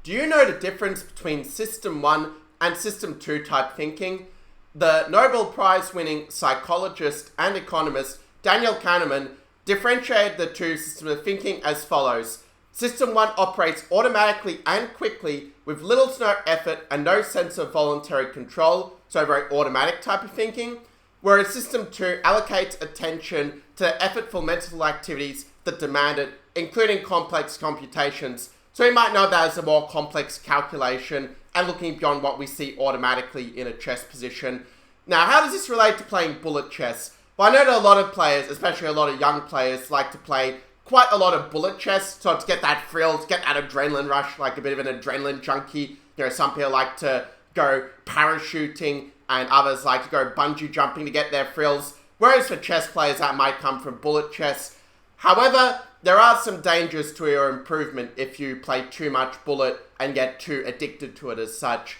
Do you know the difference between System 1 and System 2 type thinking? The Nobel Prize winning psychologist and economist Daniel Kahneman differentiated the two systems of thinking as follows. System 1 operates automatically and quickly with little to no effort and no sense of voluntary control, so a very automatic type of thinking, whereas System 2 allocates attention to effortful mental activities that demand it, including complex computations. So we might know that as a more complex calculation and looking beyond what we see automatically in a chess position. Now, how does this relate to playing bullet chess? Well, I know that a lot of players, especially a lot of young players, like to play quite a lot of bullet chess, so to get that thrill, to get that adrenaline rush, like a bit of an adrenaline junkie. You know, some people like to go parachuting, and others like to go bungee jumping to get their thrills, whereas for chess players that might come from bullet chess. However, there are some dangers to your improvement if you play too much bullet and get too addicted to it as such.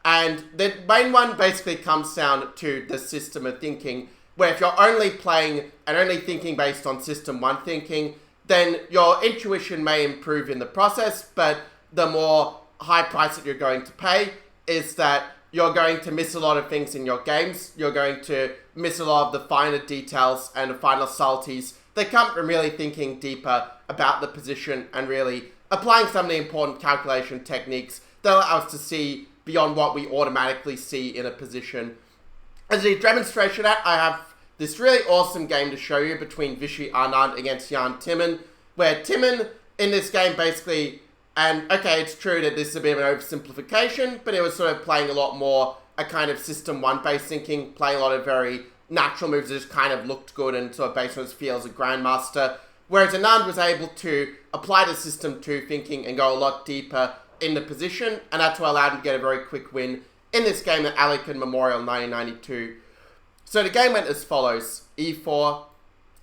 And the main one basically comes down to the system of thinking, where if you're only playing and only thinking based on System 1 thinking, then your intuition may improve in the process, but the more high price that you're going to pay is that you're going to miss a lot of things in your games. You're going to miss a lot of the finer details and the finer subtleties that come from really thinking deeper about the position and really applying some of the important calculation techniques that allow us to see beyond what we automatically see in a position. As a demonstration of that, I have this really awesome game to show you between Vishy Anand against Jan Timman, where Timman in this game basically, and okay, it's true that this is a bit of an oversimplification, but it was sort of playing a lot more a kind of System 1 based thinking, playing a lot of very natural moves that just kind of looked good and sort of based on his feel as a grandmaster, whereas Anand was able to apply the System 2 thinking and go a lot deeper in the position, and that's what allowed him to get a very quick win in this game at Alekhine Memorial 1992. So the game went as follows: e4,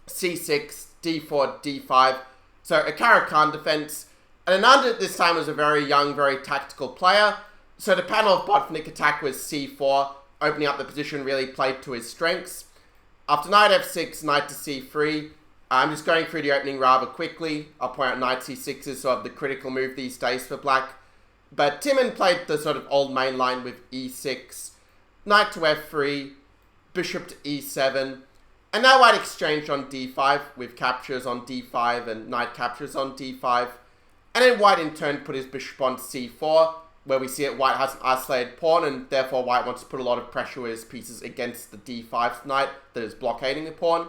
c6, d4, d5, so a Caro-Kann defense, and Anand at this time was a very young, very tactical player, so the panel of Botvinnik attack was c4, opening up the position really played to his strengths. After knight f6, knight to c3, I'm just going through the opening rather quickly. I'll point out knight c6 is sort of the critical move these days for black. But Timman played the sort of old main line with e6, knight to f3, bishop to e7, and now white exchanged on d5 with captures on d5 and knight captures on d5. And then white in turn put his bishop on c4, where we see that white has an isolated pawn, and therefore white wants to put a lot of pressure with his pieces against the d5 knight that is blockading the pawn.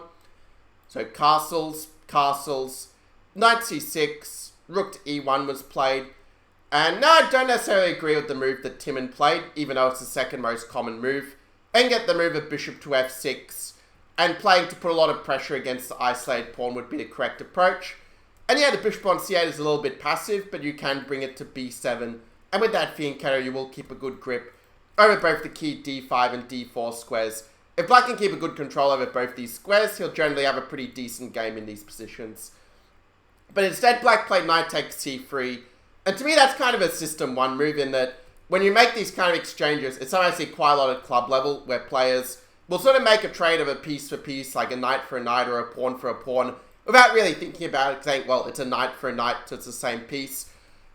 So castles, castles, knight c6, rook to e1 was played. And now I don't necessarily agree with the move that Timman played, even though it's the second most common move. And get the move of bishop to f6, and playing to put a lot of pressure against the isolated pawn would be the correct approach. And yeah, the bishop on c8 is a little bit passive, but you can bring it to b7. And with that fianchetto, you will keep a good grip over both the key d5 and d4 squares. If black can keep a good control over both these squares, he'll generally have a pretty decent game in these positions. But instead, black played knight takes c3. And to me, that's kind of a System 1 move in that when you make these kind of exchanges, it's something I see quite a lot at club level, where players will sort of make a trade of a piece for piece, like a knight for a knight or a pawn for a pawn, without really thinking about it, saying, well, it's a knight for a knight, so it's the same piece.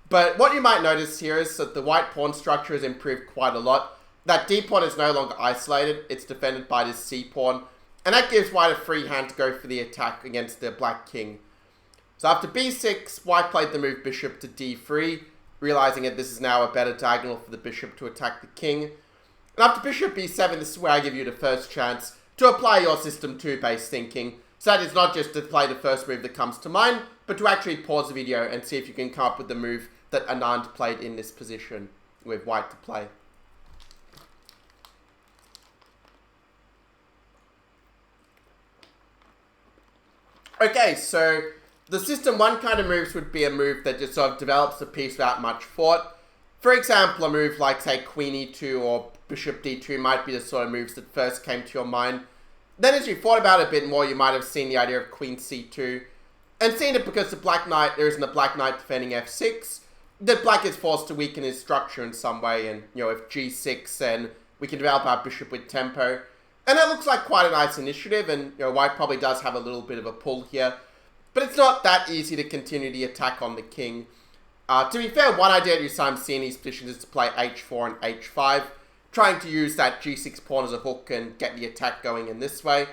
But what you might notice here is that the white pawn structure has improved quite a lot. That d pawn is no longer isolated, it's defended by this c pawn, and that gives white a free hand to go for the attack against the black king. So after b6, white played the move bishop to d3, realizing that this is now a better diagonal for the bishop to attack the king. And after bishop b7, this is where I give you the first chance to apply your System 2 based thinking. So that is not just to play the first move that comes to mind, but to actually pause the video and see if you can come up with the move that Anand played in this position with white to play. Okay, so the System 1 kind of moves would be a move that just sort of develops the piece without much thought. For example, a move like, say, Queen e2 or Bishop d2 might be the sort of moves that first came to your mind. Then as you thought about it a bit more, you might have seen the idea of Queen c2, and seen it because the black knight, there isn't a black knight defending f6, that black is forced to weaken his structure in some way, and, you know, if g6, then we can develop our bishop with tempo. And that looks like quite a nice initiative, and, you know, white probably does have a little bit of a pull here. But it's not that easy to continue the attack on the king. To be fair, one idea at I'm seeing these positions is to play h4 and h5, trying to use that g6 pawn as a hook and get the attack going in this way.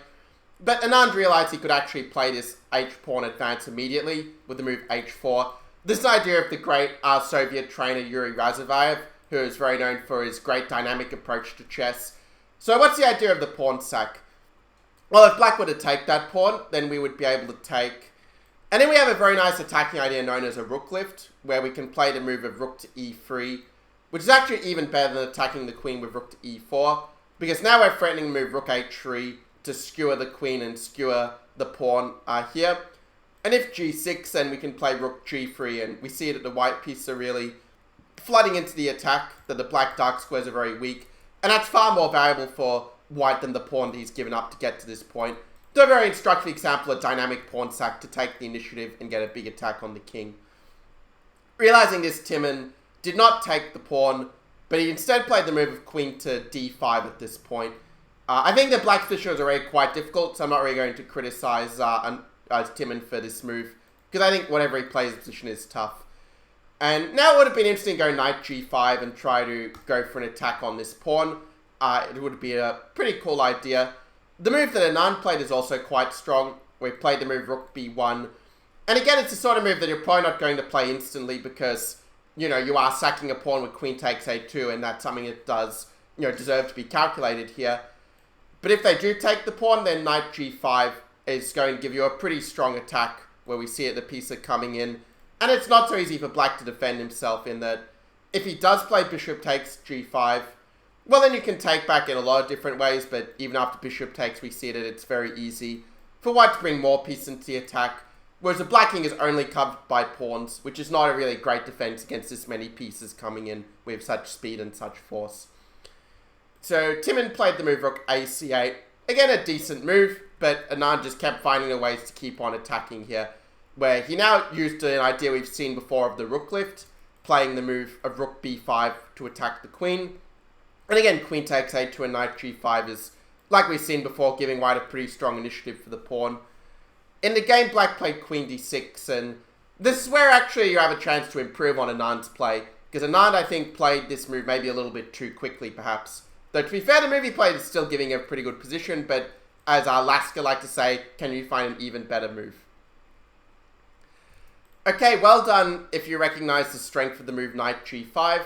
But Anand realized he could actually play this h-pawn advance immediately with the move h4. This is an idea of the great Soviet trainer Yuri Razovayev, who is very known for his great dynamic approach to chess. So what's the idea of the pawn sack? Well, if black were to take that pawn, then we would be able to take... And then we have a very nice attacking idea known as a rook lift, where we can play the move of rook to e3, which is actually even better than attacking the queen with rook to e4, because now we're threatening to move rook h3 to skewer the queen and skewer the pawn here. And if g6, then we can play rook g3, and we see that the white pieces are really flooding into the attack, that the black dark squares are very weak, and that's far more valuable for white than the pawn that he's given up to get to this point. So a very instructive example of dynamic pawn sack to take the initiative and get a big attack on the king. Realizing this, Timon did not take the pawn, but he instead played the move of queen to d5 at this point. I think the black position was already quite difficult, so I'm not really going to criticize Timon for this move, because I think whatever he plays, the position is tough. And now it would have been interesting to go knight g5 and try to go for an attack on this pawn. It would be a pretty cool idea. The move that Anand played is also quite strong. We played the move rook b1. And again, it's the sort of move that you're probably not going to play instantly because, you are sacking a pawn with queen takes a2, and that's something that does, deserve to be calculated here. But if they do take the pawn, then knight g5 is going to give you a pretty strong attack where we see it, the pieces are coming in. And it's not so easy for black to defend himself in that if he does play bishop takes g5, well, then you can take back in a lot of different ways, but even after bishop takes, we see that it's very easy for white to bring more pieces into the attack, whereas the black king is only covered by pawns, which is not a really great defense against this many pieces coming in with such speed and such force. So Timon played the move rook ac8. Again, a decent move, but Anand just kept finding the ways to keep on attacking here, where he now used an idea we've seen before of the rook lift, playing the move of rook b5 to attack the queen. And again, queen takes a2 and knight g5 is, like we've seen before, giving white a pretty strong initiative for the pawn. In the game, black played queen d6, and this is where actually you have a chance to improve on Anand's play, because Anand, I think, played this move maybe a little bit too quickly, perhaps. Though, to be fair, the move he played is still giving a pretty good position, but as Lasker like to say, can you find an even better move? Okay, well done if you recognize the strength of the move knight g5,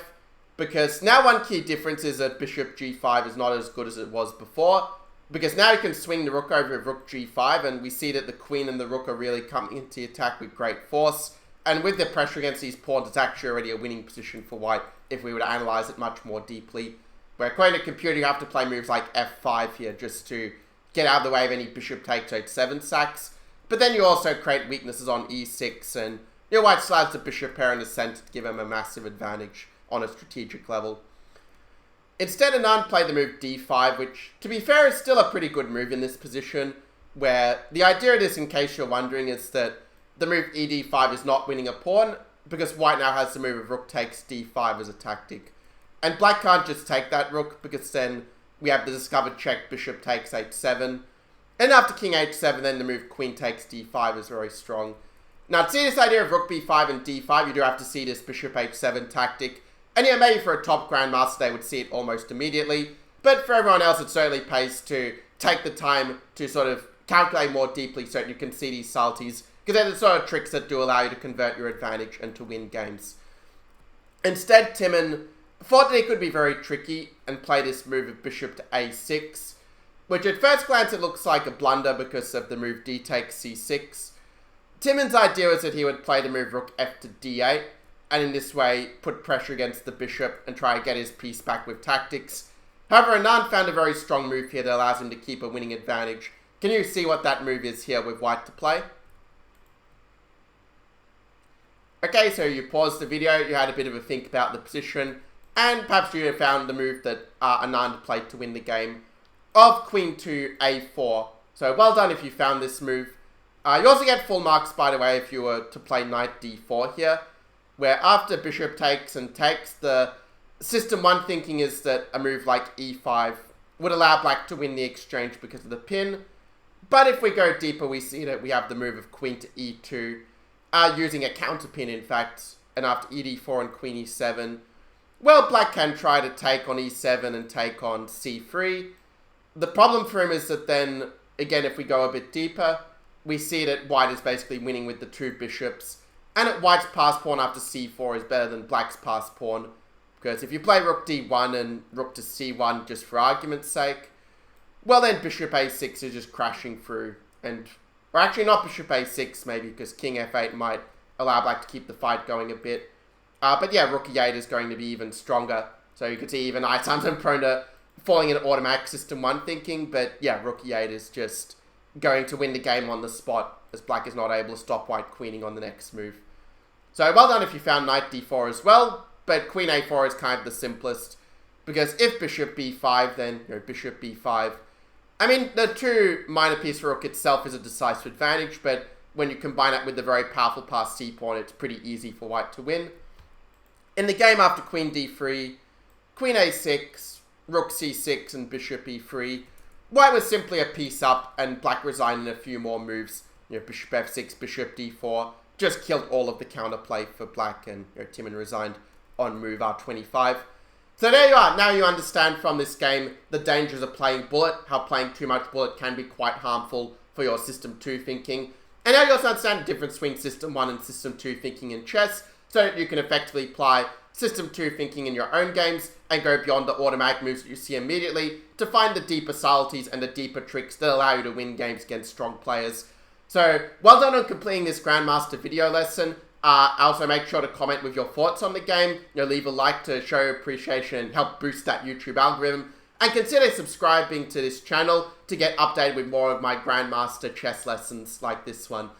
because now one key difference is that bishop g5 is not as good as it was before, because now you can swing the rook over with rook g5, and we see that the queen and the rook are really coming into the attack with great force, and with the pressure against these pawns, it's actually already a winning position for white if we were to analyze it much more deeply. Where according to computer, you have to play moves like f5 here just to get out of the way of any bishop takes h7 sacks, but then you also create weaknesses on e6, and white still has the bishop pair in the center to give him a massive advantage on a strategic level. Instead, Anand played the move d5, which, to be fair, is still a pretty good move in this position, where the idea of this, in case you're wondering, is that the move ed5 is not winning a pawn, because white now has the move of rook takes d5 as a tactic. And black can't just take that rook, because then we have the discovered check bishop takes h7. And after king h7, then the move queen takes d5 is very strong. Now, to see this idea of rook b5 and d5, you do have to see this bishop h7 tactic. And maybe for a top grandmaster, they would see it almost immediately. But for everyone else, it certainly pays to take the time to sort of calculate more deeply so that you can see these subtleties, because they're the sort of tricks that do allow you to convert your advantage and to win games. Instead, Timon thought that he could be very tricky and play this move of bishop to a6, which at first glance it looks like a blunder because of the move d takes c6. Timon's idea was that he would play the move rook f to d8, and in this way put pressure against the bishop and try to get his piece back with tactics. However, Anand found a very strong move here that allows him to keep a winning advantage. Can you see what that move is here with white to play? Okay, so you paused the video, you had a bit of a think about the position, and perhaps you found the move that Anand played to win the game of queen to a4. So well done if you found this move. You also get full marks, by the way, if you were to play knight d4 here, where after bishop takes and takes, the system one thinking is that a move like e5 would allow black to win the exchange because of the pin. But if we go deeper, we see that we have the move of queen to e2, using a counter pin, in fact, and after ed4 and queen e7, well, black can try to take on e7 and take on c3. The problem for him is that then, again, if we go a bit deeper, we see that white is basically winning with the two bishops, and that white's pass pawn after c4 is better than black's pass pawn, because if you play rook d1 and rook to c1 just for argument's sake, well then bishop a6 is just crashing through, or actually not bishop a6 maybe, because king f8 might allow black to keep the fight going a bit. But yeah, rook e8 is going to be even stronger, so you could see even I sometimes am prone to falling in automatic system 1 thinking, but yeah, rook e8 is just going to win the game on the spot, as black is not able to stop white queening on the next move. So well done if you found knight d4 as well, but queen a4 is kind of the simplest, because if bishop b5, then bishop b5. I mean, the two minor piece for rook itself is a decisive advantage, but when you combine it with the very powerful pass c-pawn, it's pretty easy for white to win. In the game after queen d3, queen a6, rook c6, and bishop e3, white was simply a piece up, and black resigned in a few more moves. Bishop f6, bishop d4, just killed all of the counterplay for black, and Timon resigned on move r25. So there you are. Now you understand from this game the dangers of playing bullet, how playing too much bullet can be quite harmful for your system 2 thinking. And now you also understand the difference between system 1 and system 2 thinking in chess, so that you can effectively apply system 2 thinking in your own games and go beyond the automatic moves that you see immediately to find the deeper subtleties and the deeper tricks that allow you to win games against strong players. So, well done on completing this Grandmaster video lesson. Also make sure to comment with your thoughts on the game. Leave a like to show your appreciation and help boost that YouTube algorithm. And consider subscribing to this channel to get updated with more of my Grandmaster chess lessons like this one.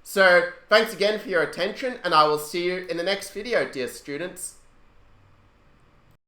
So, thanks again for your attention, and I will see you in the next video, dear students.